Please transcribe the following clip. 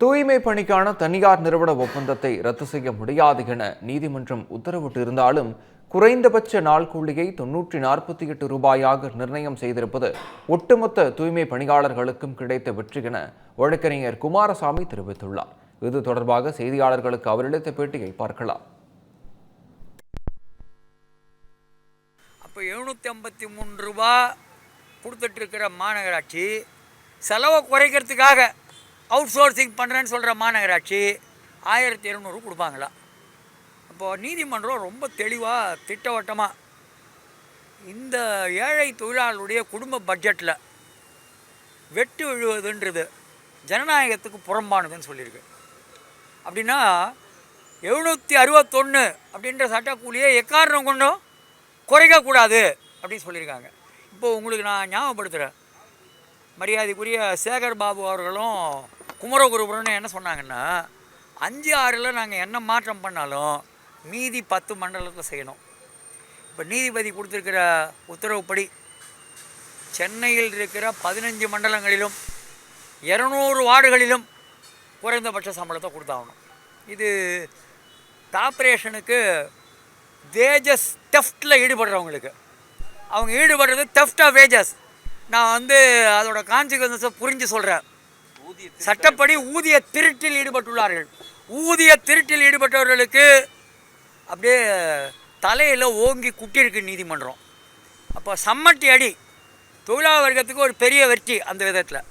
தூய்மை பணிக்கான தனியார் நிறுவன ஒப்பந்தத்தை ரத்து செய்ய முடியாது என நீதிமன்றம் உத்தரவிட்டிருந்தாலும் குறைந்தபட்ச நாள் கூலியை 948 ரூபாயாக நிர்ணயம் செய்திருப்பது ஒட்டுமொத்த தூய்மை பணியாளர்களுக்கும் கிடைத்த வெற்றி என வழக்கறிஞர் குமாரசாமி தெரிவித்துள்ளார். இது தொடர்பாக செய்தியாளர்களுக்கு அவர் அளித்த பேட்டியை பார்க்கலாம். அப்போ 753 ரூபா கொடுத்துட்டு இருக்கிற மாநகராட்சி செலவை குறைக்கிறதுக்காக அவுட் சோர்சிங் பண்ணுறேன்னு சொல்கிற மாநகராட்சி 1200 கொடுப்பாங்களா? அப்போது நீதிமன்றம் ரொம்ப தெளிவாக திட்டவட்டமாக இந்த ஏழை தொழிலாளருடைய குடும்ப பட்ஜெட்டில் வெட்டு விழுவதுன்றது ஜனநாயகத்துக்கு புறம்பானதுன்னு சொல்லியிருக்கு. அப்படின்னா 761 அப்படின்ற சட்டக்கூலியை எக்காரணம் கொண்டும் குறைக்கக்கூடாது அப்படின்னு சொல்லியிருக்காங்க. இப்போது உங்களுக்கு நான் ஞாபகப்படுத்துகிறேன், மரியாதைக்குரிய சேகர் பாபு அவர்களும் குமரகுருபுரன்னு என்ன சொன்னாங்கன்னா, 5-6 நாங்கள் என்ன மாற்றம் பண்ணாலும் மீதி 10 மண்டலத்தில் செய்யணும். இப்போ நீதிபதி கொடுத்துருக்கிற உத்தரவுப்படி சென்னையில் இருக்கிற 15 மண்டலங்களிலும் 200 வார்டுகளிலும் குறைந்தபட்ச சம்பளத்தை கொடுத்தாகணும். இது கார்ப்பரேஷனுக்கு வேஜஸ் தெஃப்டில் ஈடுபடுறவங்களுக்கு, அவங்க ஈடுபடுறது தெஃப்ட் ஆஃப் வேஜஸ். நான் அதோட கான்சிக்வன்ஸை புரிஞ்சு சொல்கிறேன். சட்டப்படி ஊதிய திருட்டில் ஈடுபட்டுள்ளார்கள். ஊதிய திருட்டில் ஈடுபட்டவர்களுக்கு அப்படியே தலையில் ஓங்கி குட்டியிருக்கு நீதிமன்றம். அப்போ சம்மட்டி அடி தொழிலாளர் வர்க்கத்துக்கு ஒரு பெரிய வெற்றி அந்த விதத்தில்.